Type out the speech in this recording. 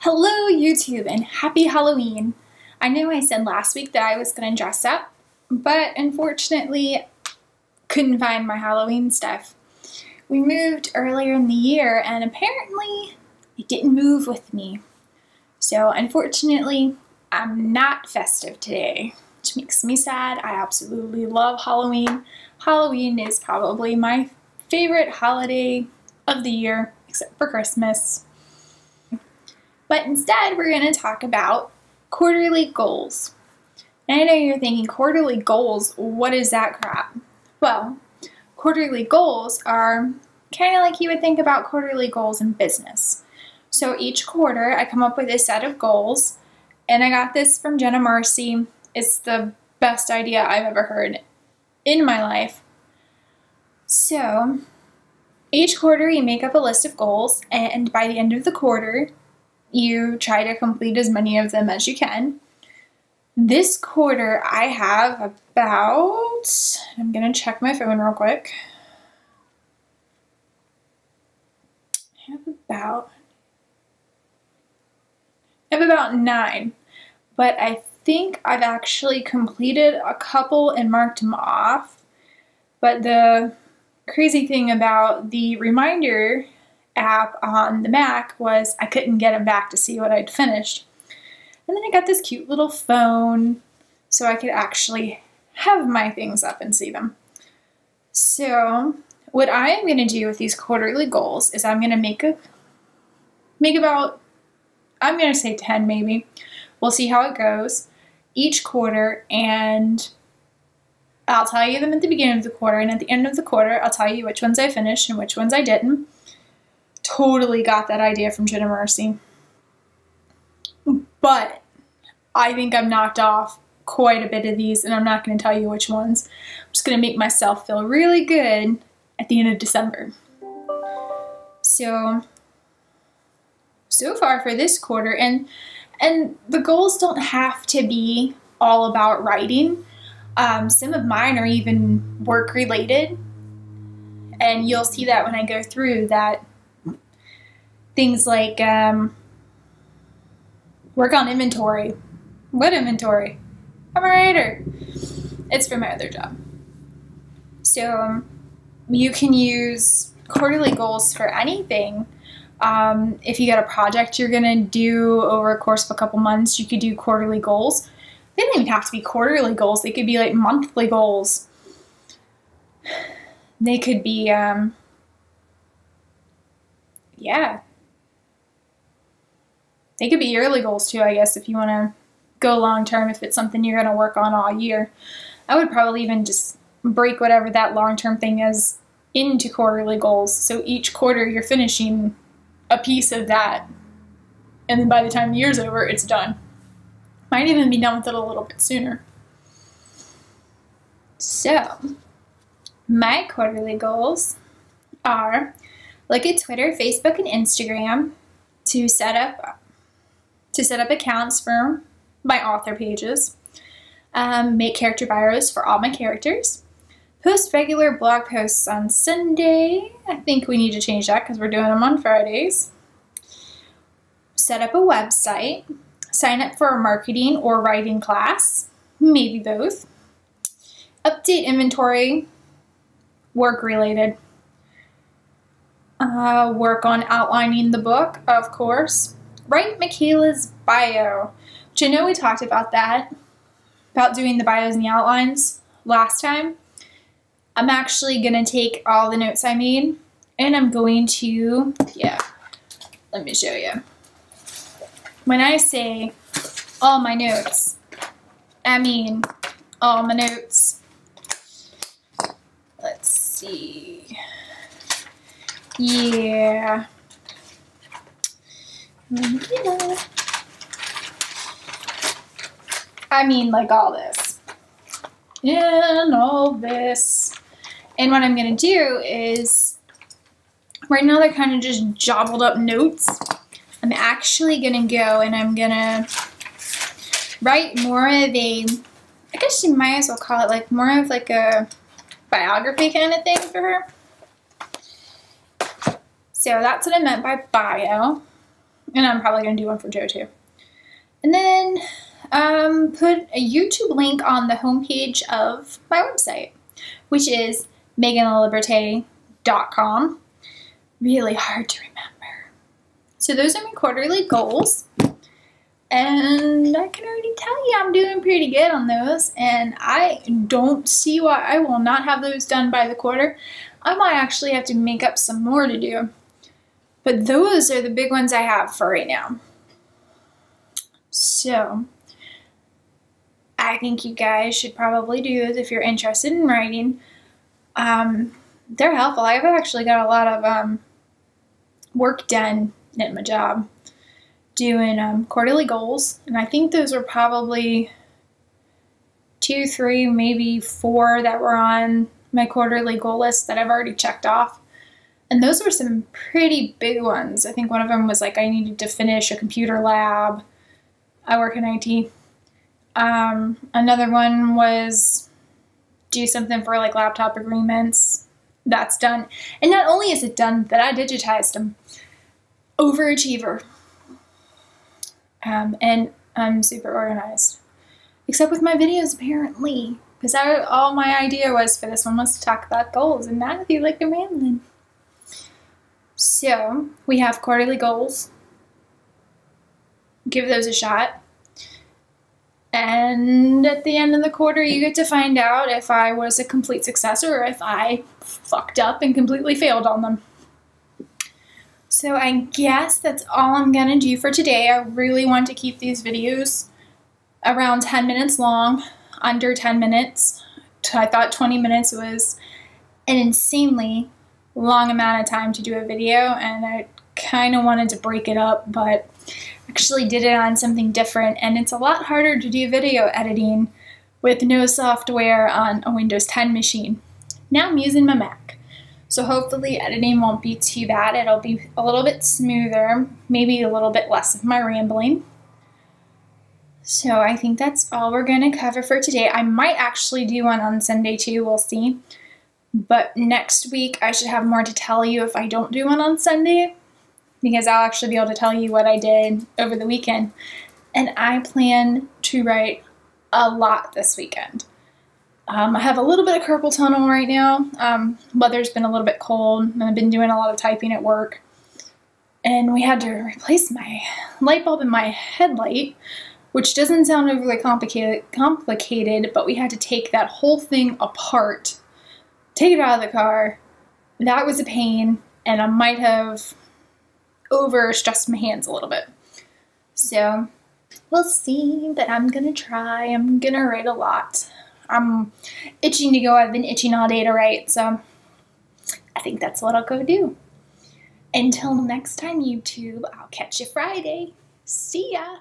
Hello YouTube and happy Halloween! I know I said last week that I was going to dress up, but unfortunately couldn't find my Halloween stuff. We moved earlier in the year and apparently it didn't move with me. So unfortunately I'm not festive today, which makes me sad. I absolutely love Halloween. Halloween is probably my favorite holiday of the year, except for Christmas. But instead, we're going to talk about quarterly goals. And I know you're thinking, quarterly goals, what is that crap? Well, quarterly goals are kind of like you would think about quarterly goals in business. So each quarter, I come up with a set of goals, and I got this from Jenna Marcy. It's the best idea I've ever heard in my life. So each quarter, you make up a list of goals, and by the end of the quarter, you try to complete as many of them as you can. This quarter I have about, I'm going to check my phone real quick. I have about 9, but I think I've actually completed a couple and marked them off. But the crazy thing about the reminder app on the Mac was I couldn't get them back to see what I'd finished. And then I got this cute little phone so I could actually have my things up and see them. So what I am going to do with these quarterly goals is I'm going to make about, I'm going to say 10 maybe. We'll see how it goes each quarter, and I'll tell you them at the beginning of the quarter, and at the end of the quarter I'll tell you which ones I finished and which ones I didn't. Totally got that idea from Jenna Marcy. But I think I've knocked off quite a bit of these, and I'm not going to tell you which ones. I'm just going to make myself feel really good at the end of December. So far for this quarter, and the goals don't have to be all about writing. Some of mine are even work related, and you'll see that when I go through that. Things like work on inventory. What inventory? I'm a writer. It's for my other job. So you can use quarterly goals for anything. If you got a project you're going to do over a course of a couple months, you could do quarterly goals. They don't even have to be quarterly goals. They could be like monthly goals. They could be, yeah. They could be yearly goals too, I guess, if you want to go long term, if it's something you're going to work on all year. I would probably even just break whatever that long term thing is into quarterly goals. So each quarter you're finishing a piece of that. And then by the time the year's over, it's done. Might even be done with it a little bit sooner. So, my quarterly goals are look at Twitter, Facebook, and Instagram to set up accounts for my author pages, make character bios for all my characters, post regular blog posts on Sunday. I think we need to change that because we're doing them on Fridays. Set up a website, sign up for a marketing or writing class, maybe both. Update inventory, work related. Work on outlining the book, of course. Write Michaela's bio, which I know we talked about that, about doing the bios and the outlines last time. I'm actually going to take all the notes I made, and I'm going to, let me show you. When I say all my notes, I mean all my notes. Let's see. Yeah. I mean, like all this. And all this. And what I'm going to do is, right now they're kind of just jobbled up notes. I'm actually going to go and I'm going to write more of a, I guess you might as well call it like more of like a biography kind of thing for her. So that's what I meant by bio. And I'm probably going to do one for Joe too. And then put a YouTube link on the homepage of my website, which is meganlaliberté.com. Really hard to remember. So those are my quarterly goals. And I can already tell you I'm doing pretty good on those. And I don't see why I will not have those done by the quarter. I might actually have to make up some more to do. But those are the big ones I have for right now. So I think you guys should probably do those if you're interested in writing. They're helpful. I've actually got a lot of work done at my job doing quarterly goals, and I think those were probably 2, 3, maybe 4 that were on my quarterly goal list that I've already checked off. And those were some pretty big ones. I think one of them was like I needed to finish a computer lab. I work in IT. Another one was do something for like laptop agreements. That's done. And not only is it done, but I digitized them. Overachiever. And I'm super organized. Except with my videos, apparently. Because all my idea was for this one was to talk about goals. And not if you like a rambling. So, we have quarterly goals. Give those a shot. And at the end of the quarter, you get to find out if I was a complete success or if I fucked up and completely failed on them. So I guess that's all I'm going to do for today. I really want to keep these videos around 10 minutes long, under 10 minutes. I thought 20 minutes was an insanely long amount of time to do a video, and I kind of wanted to break it up, but actually did it on something different, and it's a lot harder to do video editing with no software on a Windows 10 machine. Now I'm using my Mac. So hopefully editing won't be too bad. It'll be a little bit smoother, maybe a little bit less of my rambling. So I think that's all we're going to cover for today. I might actually do one on Sunday too, we'll see. But next week I should have more to tell you if I don't do one on Sunday, because I'll actually be able to tell you what I did over the weekend. And I plan to write a lot this weekend. I have a little bit of carpal tunnel right now. Weather's been a little bit cold, and I've been doing a lot of typing at work. And we had to replace my light bulb in my headlight, which doesn't sound overly complicated, but we had to take that whole thing apart, take it out of the car. That was a pain, and I might have overstressed my hands a little bit. So we'll see, but I'm gonna try. I'm gonna write a lot. I'm itching to go. I've been itching all day to write, so I think that's what I'll go do. Until next time, YouTube, I'll catch you Friday. See ya!